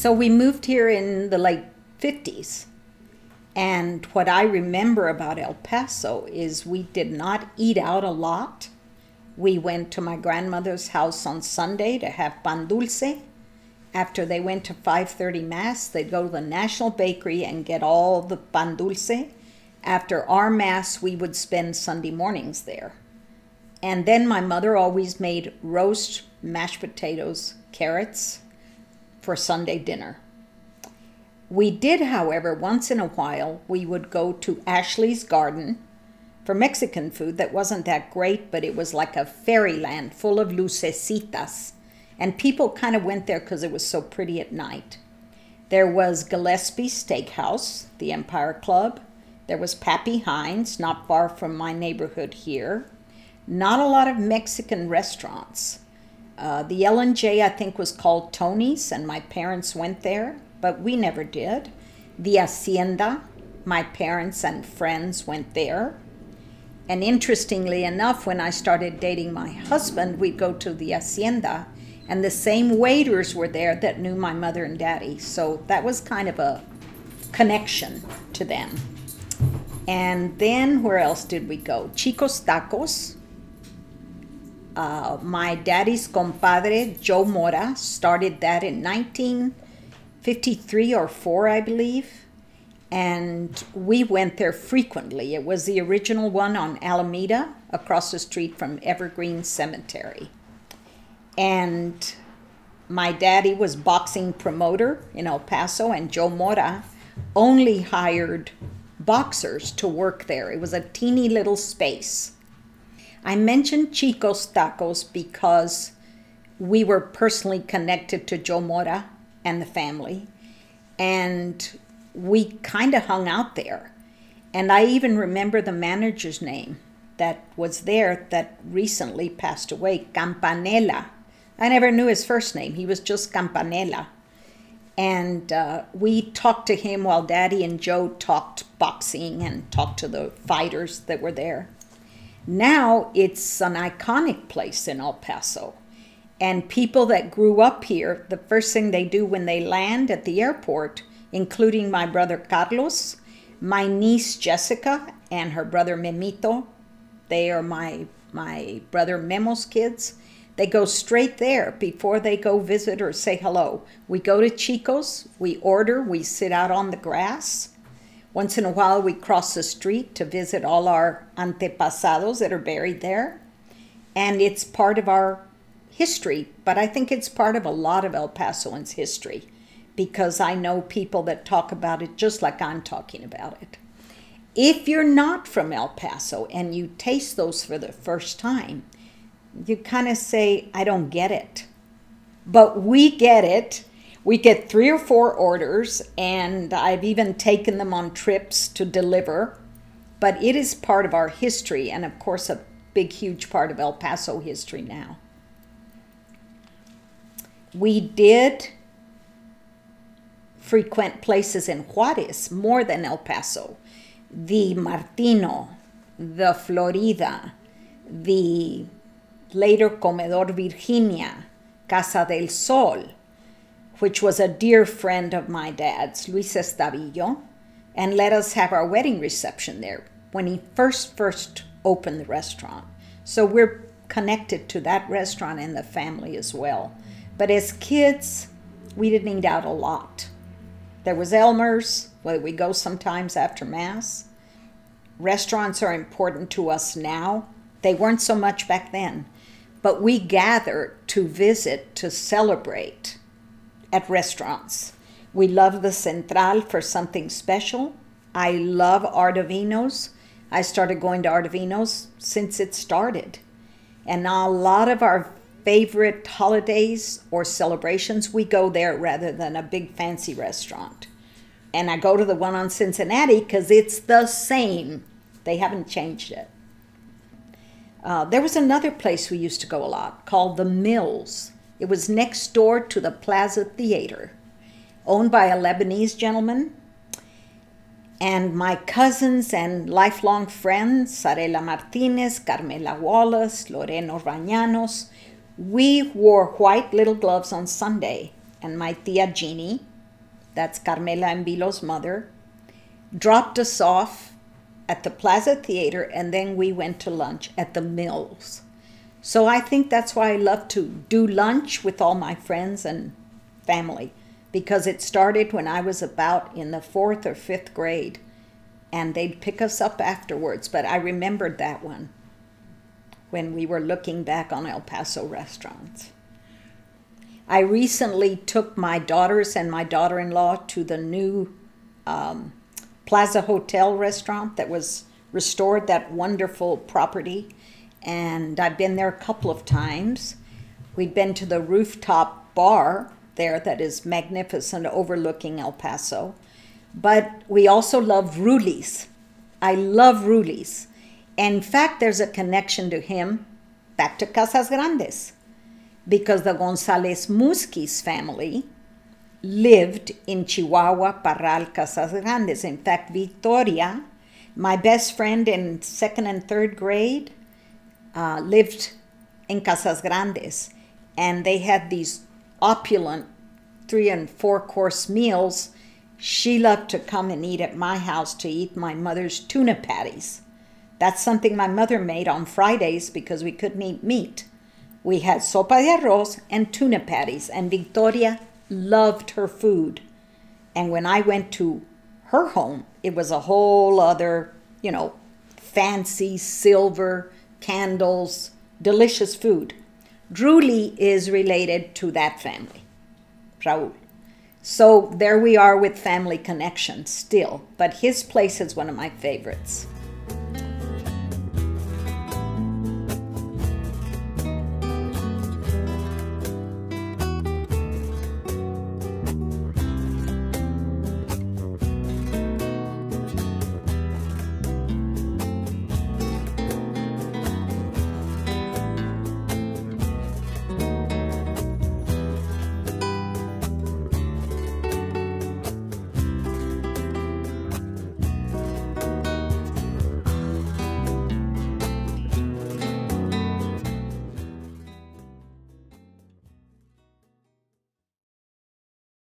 So we moved here in the late 50s. And what I remember about El Paso is we did not eat out a lot. We went to my grandmother's house on Sunday to have pan dulce. After they went to 5:30 Mass, they'd go to the National Bakery and get all the pan dulce. After our Mass, we would spend Sunday mornings there. And then my mother always made roast mashed potatoes, carrots for Sunday dinner. We did, however, once in a while, we would go to Ashley's Garden for Mexican food that wasn't that great, but it was like a fairyland full of lucecitas. And people kind of went there because it was so pretty at night. There was Gillespie Steakhouse, the Empire Club. There was Pappy Hines, not far from my neighborhood here. Not a lot of Mexican restaurants. The L&J, I think, was called Tony's, and my parents went there, but we never did. The Hacienda, my parents and friends went there. And interestingly enough, when I started dating my husband, we'd go to the Hacienda, and the same waiters were there that knew my mother and daddy. So that was kind of a connection to them. And then where else did we go? Chicos Tacos. My daddy's compadre, Joe Mora, started that in 1953 or 4, I believe. And we went there frequently. It was the original one on Alameda, across the street from Evergreen Cemetery. And my daddy was boxing promoter in El Paso, and Joe Mora only hired boxers to work there. It was a teeny little space. I mentioned Chicos Tacos because we were personally connected to Joe Mora and the family, and we kind of hung out there. And I even remember the manager's name that was there that recently passed away, Campanella. I never knew his first name. He was just Campanella. And we talked to him while Daddy and Joe talked boxing and talked to the fighters that were there. Now it's an iconic place in El Paso. And people that grew up here, the first thing they do when they land at the airport, including my brother Carlos, my niece Jessica, and her brother Memito, they are my brother Memo's kids. They go straight there before they go visit or say hello. We go to Chico's, we order, we sit out on the grass. Once in a while we cross the street to visit all our antepasados that are buried there. And it's part of our history, but I think it's part of a lot of El Pasoans' history, because I know people that talk about it just like I'm talking about it. If you're not from El Paso and you taste those for the first time, you kind of say, I don't get it. But we get it. We get 3 or 4 orders, and I've even taken them on trips to deliver. But it is part of our history, and of course a big, huge part of El Paso history now. We did frequent places in Juarez more than El Paso. The Martino, the Florida, the later Comedor Virginia, Casa del Sol, which was a dear friend of my dad's, Luis Estabillo, and let us have our wedding reception there when he first opened the restaurant. So we're connected to that restaurant and the family as well. But as kids, we didn't eat out a lot. There was Elmer's, where we go sometimes after Mass. Restaurants are important to us now. They weren't so much back then. But we gather to visit, to celebrate at restaurants. We love the Central for something special. I love Ardavinos. I started going to Ardavinos since it started. And now a lot of our favorite holidays or celebrations, we go there rather than a big fancy restaurant. And I go to the one on Cincinnati because it's the same. They haven't changed it. There was another place we used to go a lot called The Mills. It was next door to the Plaza Theater, owned by a Lebanese gentleman. And my cousins and lifelong friends, Sarela Martinez, Carmela Wallace, Lorena Orbañanos, we wore white little gloves on Sunday. And my tia Jeannie, that's Carmela and Vilo's mother, dropped us off at the Plaza Theater, and then we went to lunch at the Mills. So I think that's why I love to do lunch with all my friends and family, because it started when I was about in the 4th or 5th grade, and they'd pick us up afterwards. But I remembered that one when we were looking back on El Paso restaurants. I recently took my daughters and my daughter-in-law to the new Plaza Hotel restaurant that was restored, that wonderful property. And I've been there a couple of times. We've been to the rooftop bar there that is magnificent, overlooking El Paso. But we also love Rulis. I love Rulis. In fact, there's a connection to him back to Casas Grandes, because the Gonzalez Musquiz family lived in Chihuahua, Parral, Casas Grandes. In fact, Victoria, my best friend in 2nd and 3rd grade, lived in Casas Grandes. And they had these opulent 3- and 4-course meals. She loved to come and eat at my house to eat my mother's tuna patties. That's something my mother made on Fridays because we couldn't eat meat. We had sopa de arroz and tuna patties, and Victoria loved her food. And when I went to her home, it was a whole other, fancy silver, candles, delicious food. Druli is related to that family, Raúl. So there we are with family connections still, but his place is one of my favorites.